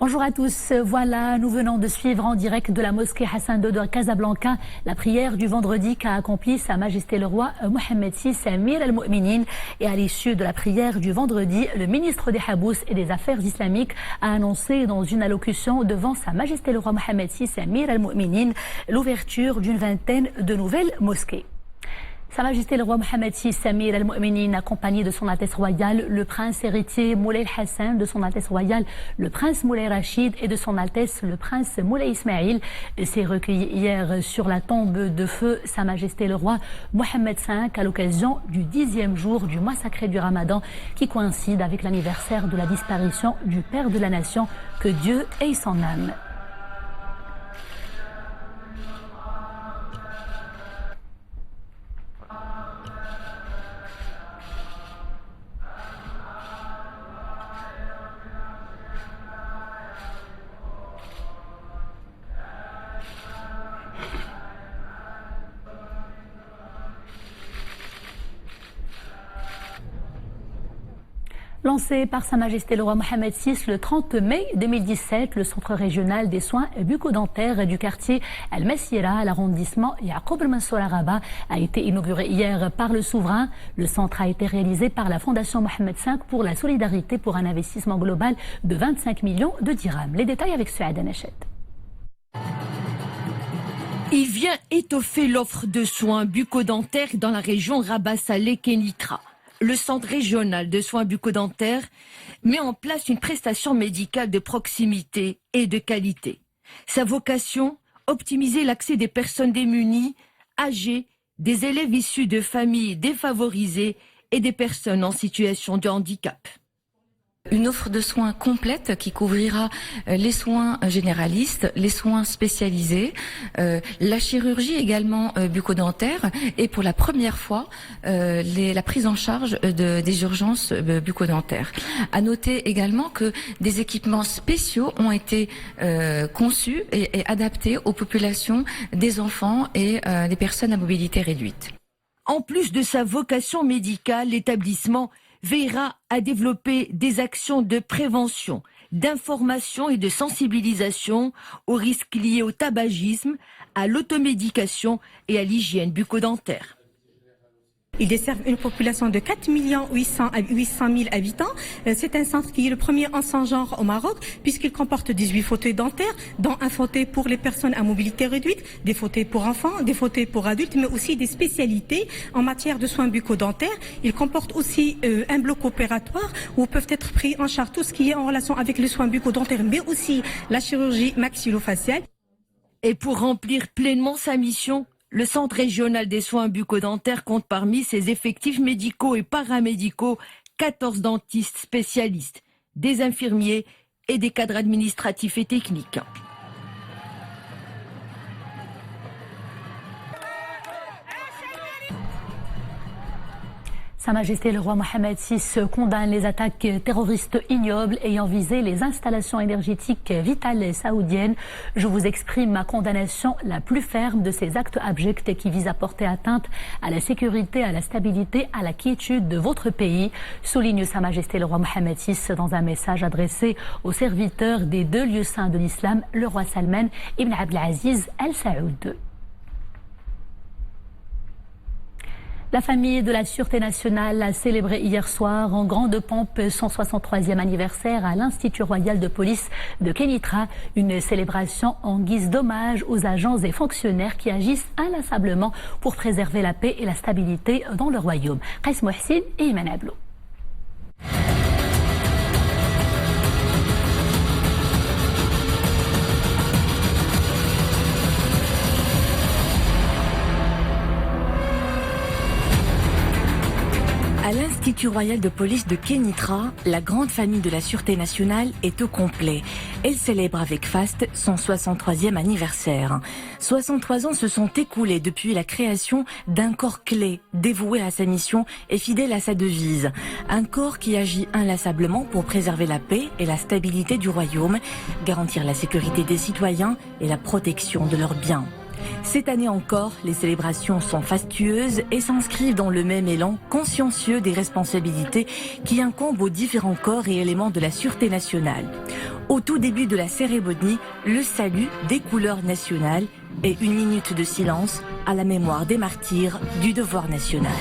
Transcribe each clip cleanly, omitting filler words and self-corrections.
Bonjour à tous, voilà, nous venons de suivre en direct de la mosquée Hassan II de Casablanca la prière du vendredi qu'a accompli Sa Majesté le Roi Mohammed VI Amir al-Mu'minin. Et à l'issue de la prière du vendredi, le ministre des Habous et des Affaires islamiques a annoncé dans une allocution devant Sa Majesté le Roi Mohammed VI Amir al-Mu'minin l'ouverture d'une vingtaine de nouvelles mosquées. Sa Majesté le Roi Mohammed VI Amir al-Mu'minin, accompagné de son Altesse Royale, le Prince héritier Moulay Hassan, de son Altesse Royale, le Prince Moulay Rachid et de son Altesse le Prince Moulay Ismail, s'est recueilli hier sur la tombe de feu Sa Majesté le Roi Mohammed V à l'occasion du 10e jour du mois sacré du Ramadan qui coïncide avec l'anniversaire de la disparition du Père de la Nation, que Dieu ait son âme. Lancé par Sa Majesté le Roi Mohammed VI le 30 mai 2017, le Centre régional des soins bucco-dentaires du quartier Al-Messira à l'arrondissement Yaqoub el-Mansour à Rabat a été inauguré hier par le souverain. Le centre a été réalisé par la Fondation Mohammed V pour la solidarité pour un investissement global de 25 millions de dirhams. Les détails avec Souad Anachet. Il vient étoffer l'offre de soins bucco-dentaires dans la région Rabat-Salé-Kénitra. Le centre régional de soins bucco-dentaires met en place une prestation médicale de proximité et de qualité. Sa vocation, optimiser l'accès des personnes démunies, âgées, des élèves issus de familles défavorisées et des personnes en situation de handicap. Une offre de soins complète qui couvrira les soins généralistes, les soins spécialisés, la chirurgie également bucco-dentaire et pour la première fois la prise en charge des urgences bucco-dentaires. À noter également que des équipements spéciaux ont été conçus et adaptés aux populations des enfants et des personnes à mobilité réduite. En plus de sa vocation médicale, l'établissement veillera à développer des actions de prévention, d'information et de sensibilisation aux risques liés au tabagisme, à l'automédication et à l'hygiène bucco-dentaire. Il dessert une population de 4 800 000 habitants. C'est un centre qui est le premier en son genre au Maroc, puisqu'il comporte 18 fauteuils dentaires, dont un fauteuil pour les personnes à mobilité réduite, des fauteuils pour enfants, des fauteuils pour adultes, mais aussi des spécialités en matière de soins bucco-dentaires. Il comporte aussi un bloc opératoire où peuvent être pris en charge tout ce qui est en relation avec les soins bucco-dentaires, mais aussi la chirurgie maxillofaciale. Et pour remplir pleinement sa mission, le Centre régional des soins bucco-dentaires compte parmi ses effectifs médicaux et paramédicaux 14 dentistes spécialistes, des infirmiers et des cadres administratifs et techniques. Sa Majesté le Roi Mohammed VI condamne les attaques terroristes ignobles ayant visé les installations énergétiques vitales saoudiennes. Je vous exprime ma condamnation la plus ferme de ces actes abjects qui visent à porter atteinte à la sécurité, à la stabilité, à la quiétude de votre pays, souligne Sa Majesté le Roi Mohammed VI dans un message adressé aux serviteurs des deux lieux saints de l'islam, le roi Salman ibn Abdelaziz Al Saoud. La famille de la Sûreté nationale a célébré hier soir en grande pompe son 63e anniversaire à l'Institut royal de police de Kénitra. Une célébration en guise d'hommage aux agents et fonctionnaires qui agissent inlassablement pour préserver la paix et la stabilité dans le royaume. Qais Mohsin et Iman Ablo. À l'Institut royal de police de Kénitra, la grande famille de la Sûreté nationale est au complet. Elle célèbre avec faste son 63e anniversaire. 63 ans se sont écoulés depuis la création d'un corps clé, dévoué à sa mission et fidèle à sa devise. Un corps qui agit inlassablement pour préserver la paix et la stabilité du royaume, garantir la sécurité des citoyens et la protection de leurs biens. Cette année encore, les célébrations sont fastueuses et s'inscrivent dans le même élan consciencieux des responsabilités qui incombent aux différents corps et éléments de la Sûreté nationale. Au tout début de la cérémonie, le salut des couleurs nationales et une minute de silence à la mémoire des martyrs du devoir national.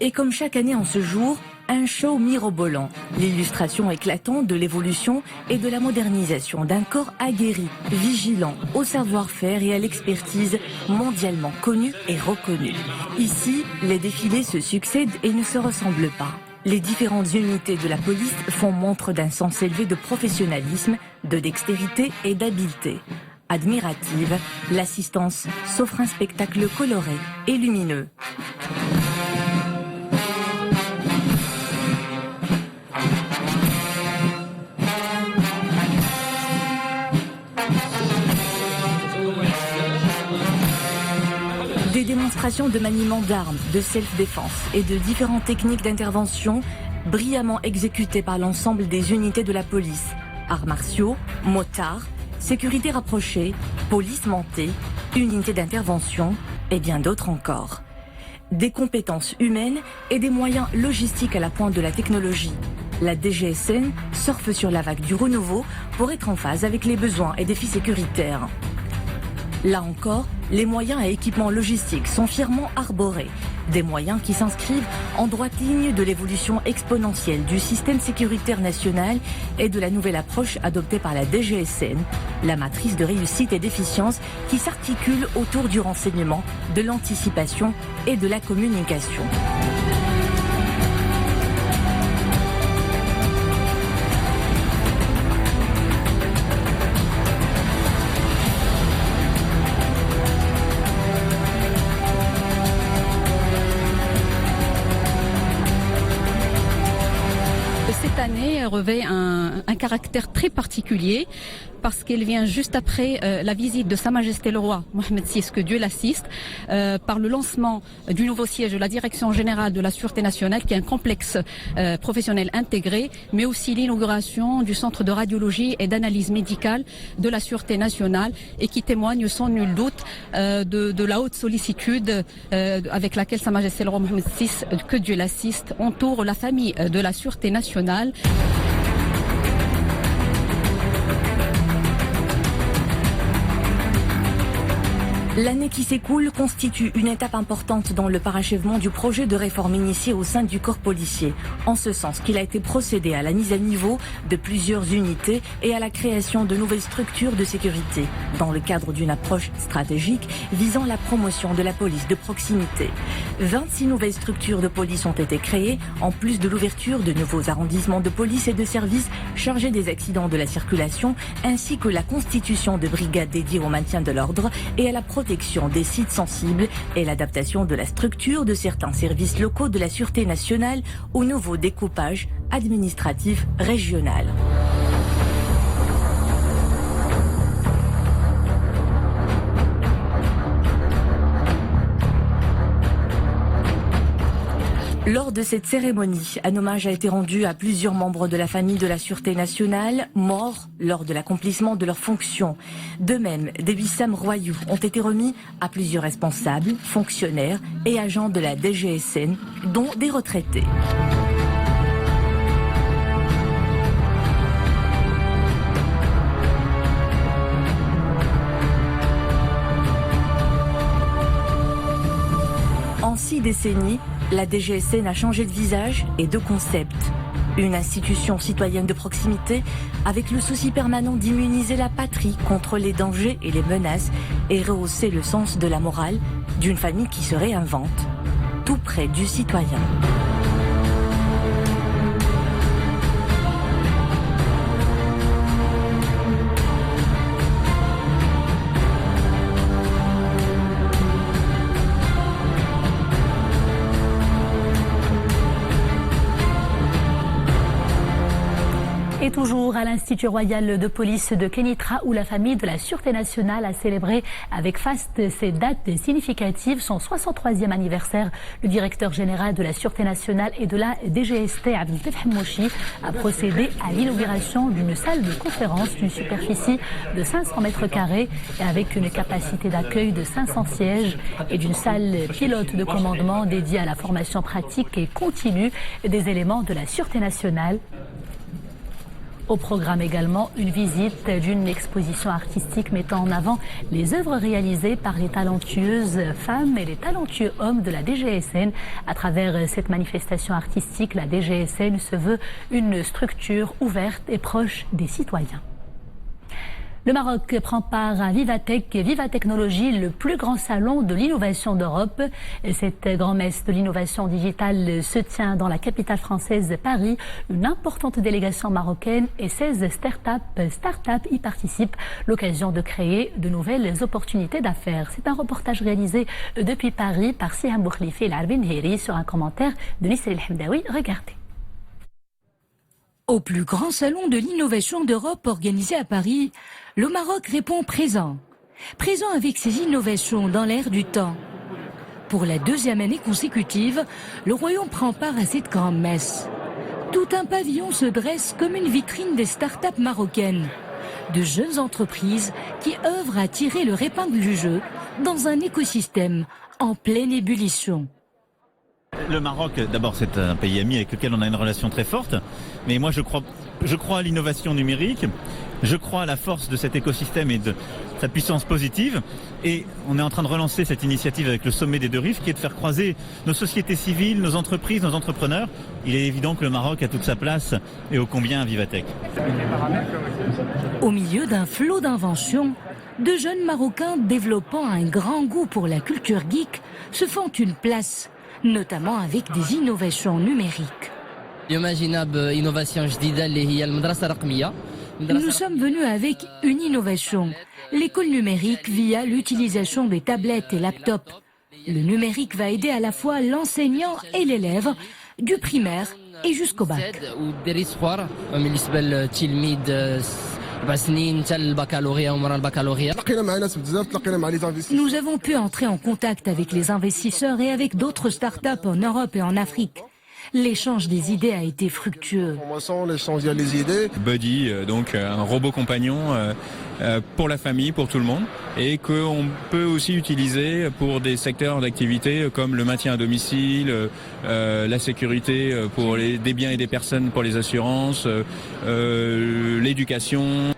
Et comme chaque année en ce jour, un show mirobolant, l'illustration éclatante de l'évolution et de la modernisation d'un corps aguerri, vigilant, au savoir-faire et à l'expertise mondialement connue et reconnue. Ici, les défilés se succèdent et ne se ressemblent pas. Les différentes unités de la police font montre d'un sens élevé de professionnalisme, de dextérité et d'habileté. Admirative, l'assistance s'offre un spectacle coloré et lumineux. Des démonstrations de maniement d'armes, de self-défense et de différentes techniques d'intervention brillamment exécutées par l'ensemble des unités de la police. Arts martiaux, motards, sécurité rapprochée, police montée, unités d'intervention et bien d'autres encore. Des compétences humaines et des moyens logistiques à la pointe de la technologie. La DGSN surfe sur la vague du renouveau pour être en phase avec les besoins et défis sécuritaires. Là encore, les moyens et équipements logistiques sont fièrement arborés. Des moyens qui s'inscrivent en droite ligne de l'évolution exponentielle du système sécuritaire national et de la nouvelle approche adoptée par la DGSN, la matrice de réussite et d'efficience qui s'articule autour du renseignement, de l'anticipation et de la communication. Cette année revêt un caractère très particulier parce qu'elle vient juste après la visite de Sa Majesté le Roi Mohammed VI, que Dieu l'assiste, par le lancement du nouveau siège de la Direction Générale de la Sûreté Nationale, qui est un complexe professionnel intégré, mais aussi l'inauguration du Centre de radiologie et d'analyse médicale de la Sûreté Nationale et qui témoigne sans nul doute de la haute sollicitude avec laquelle Sa Majesté le Roi Mohammed VI, que Dieu l'assiste, entoure la famille de la Sûreté Nationale. L'année qui s'écoule constitue une étape importante dans le parachèvement du projet de réforme initié au sein du corps policier, en ce sens qu'il a été procédé à la mise à niveau de plusieurs unités et à la création de nouvelles structures de sécurité, dans le cadre d'une approche stratégique visant la promotion de la police de proximité. 26 nouvelles structures de police ont été créées, en plus de l'ouverture de nouveaux arrondissements de police et de services chargés des accidents de la circulation, ainsi que la constitution de brigades dédiées au maintien de l'ordre et à la protection des sites sensibles et l'adaptation de la structure de certains services locaux de la Sûreté nationale au nouveau découpage administratif régional. Lors de cette cérémonie, un hommage a été rendu à plusieurs membres de la famille de la Sûreté nationale, morts lors de l'accomplissement de leurs fonctions. De même, des wissams royaux ont été remis à plusieurs responsables, fonctionnaires et agents de la DGSN, dont des retraités. En 6 décennies, la DGSN a changé de visage et de concept. Une institution citoyenne de proximité avec le souci permanent d'immuniser la patrie contre les dangers et les menaces et rehausser le sens de la morale d'une famille qui se réinvente, tout près du citoyen. Et toujours à l'Institut royal de police de Kénitra où la famille de la Sûreté nationale a célébré avec faste ces dates significatives, son 63e anniversaire. Le directeur général de la Sûreté nationale et de la DGST, Abdelfatah Hamouchi, a procédé à l'inauguration d'une salle de conférence d'une superficie de 500 mètres carrés et avec une capacité d'accueil de 500 sièges et d'une salle pilote de commandement dédiée à la formation pratique et continue des éléments de la Sûreté nationale. Au programme également, une visite d'une exposition artistique mettant en avant les œuvres réalisées par les talentueuses femmes et les talentueux hommes de la DGSN. À travers cette manifestation artistique, la DGSN se veut une structure ouverte et proche des citoyens. Le Maroc prend part à Vivatech, Viva Technologie, le plus grand salon de l'innovation d'Europe. Cette grand-messe de l'innovation digitale se tient dans la capitale française, Paris. Une importante délégation marocaine et 16 start-up y participent. L'occasion de créer de nouvelles opportunités d'affaires. C'est un reportage réalisé depuis Paris par Siham Boukhlifi et Larbin Heri sur un commentaire de Nisri El-Hamdaoui. Regardez. Au plus grand salon de l'innovation d'Europe organisé à Paris, le Maroc répond présent. Présent avec ses innovations dans l'air du temps. Pour la deuxième année consécutive, le Royaume prend part à cette grande messe. Tout un pavillon se dresse comme une vitrine des start-up marocaines. De jeunes entreprises qui œuvrent à tirer leur épingle du jeu dans un écosystème en pleine ébullition. Le Maroc, d'abord, c'est un pays ami avec lequel on a une relation très forte. Mais moi, je crois à l'innovation numérique. Je crois à la force de cet écosystème et de sa puissance positive. Et on est en train de relancer cette initiative avec le sommet des deux rives qui est de faire croiser nos sociétés civiles, nos entreprises, nos entrepreneurs. Il est évident que le Maroc a toute sa place et ô combien à Vivatech. Au milieu d'un flot d'inventions, de jeunes Marocains développant un grand goût pour la culture geek se font une place, notamment avec des innovations numériques. Nous sommes venus avec une innovation, l'école numérique via l'utilisation des tablettes et laptops. Le numérique va aider à la fois l'enseignant et l'élève, du primaire et jusqu'au bac. Nous avons pu entrer en contact avec les investisseurs et avec d'autres startups en Europe et en Afrique. L'échange des idées a été fructueux. Buddy, donc un robot compagnon pour la famille, pour tout le monde, et qu'on peut aussi utiliser pour des secteurs d'activité comme le maintien à domicile, la sécurité pour des biens et des personnes pour les assurances, l'éducation.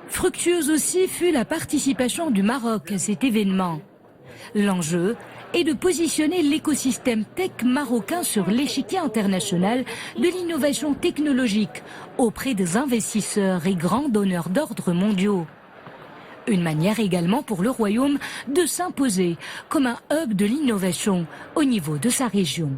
Fructueuse aussi fut la participation du Maroc à cet événement. L'enjeu est de positionner l'écosystème tech marocain sur l'échiquier international de l'innovation technologique auprès des investisseurs et grands donneurs d'ordre mondiaux. Une manière également pour le Royaume de s'imposer comme un hub de l'innovation au niveau de sa région.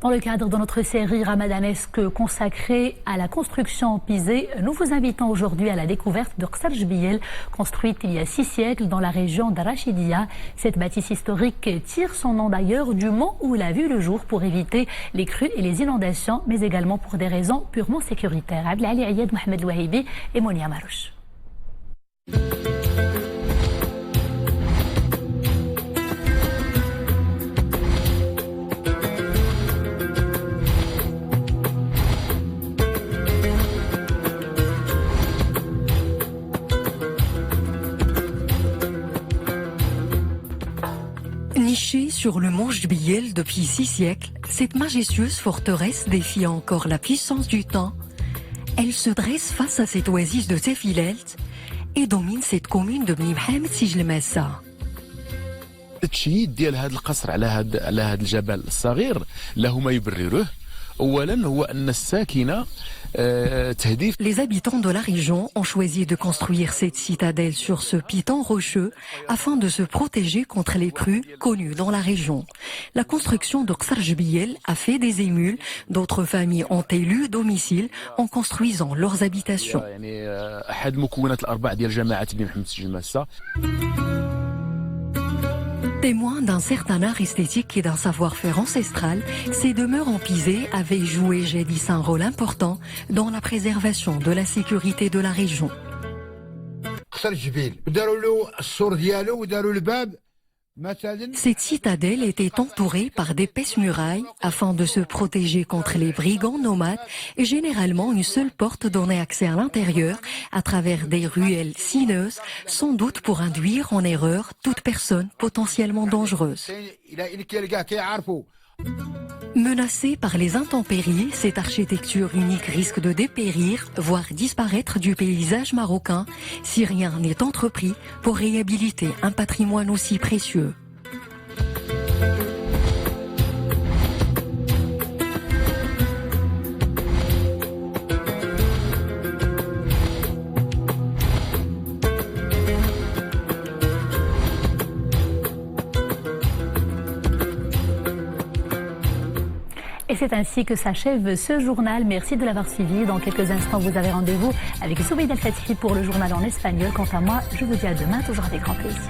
Dans le cadre de notre série ramadanesque consacrée à la construction en pisé, nous vous invitons aujourd'hui à la découverte de Qsar Jbiyel, construite il y a 6 siècles dans la région d'Arachidia. Cette bâtisse historique tire son nom d'ailleurs du mont où il a vu le jour pour éviter les crues et les inondations, mais également pour des raisons purement sécuritaires. Abdelali Ayed, Mohamed Louahibi et Monia Marouche. Nichée sur le mont Jbiyel depuis 6 siècles, cette majestueuse forteresse défie encore la puissance du temps. Elle se dresse face à cette oasis de Tefilelt et domine cette commune de Bni Mohamed Sijlemassa. التشييد ديال هذا القصر على هذا الجبل الصغير له ما يبرره. Les habitants de la région ont choisi de construire cette citadelle sur ce piton rocheux afin de se protéger contre les crues connues dans la région. La construction de Qsar Jbiyel a fait des émules. D'autres familles ont élu domicile en construisant leurs habitations. Témoins d'un certain art esthétique et d'un savoir-faire ancestral, ces demeures en pisé avaient joué jadis un rôle important dans la préservation de la sécurité de la région. Cette citadelle était entourée par d'épaisses murailles afin de se protéger contre les brigands nomades et généralement une seule porte donnait accès à l'intérieur à travers des ruelles sinueuses, sans doute pour induire en erreur toute personne potentiellement dangereuse. Menacée par les intempéries, cette architecture unique risque de dépérir, voire disparaître du paysage marocain si rien n'est entrepris pour réhabiliter un patrimoine aussi précieux. Et c'est ainsi que s'achève ce journal. Merci de l'avoir suivi. Dans quelques instants, vous avez rendez-vous avec Zoubeida El-Fatihi pour le journal en espagnol. Quant à moi, je vous dis à demain, toujours avec grand plaisir.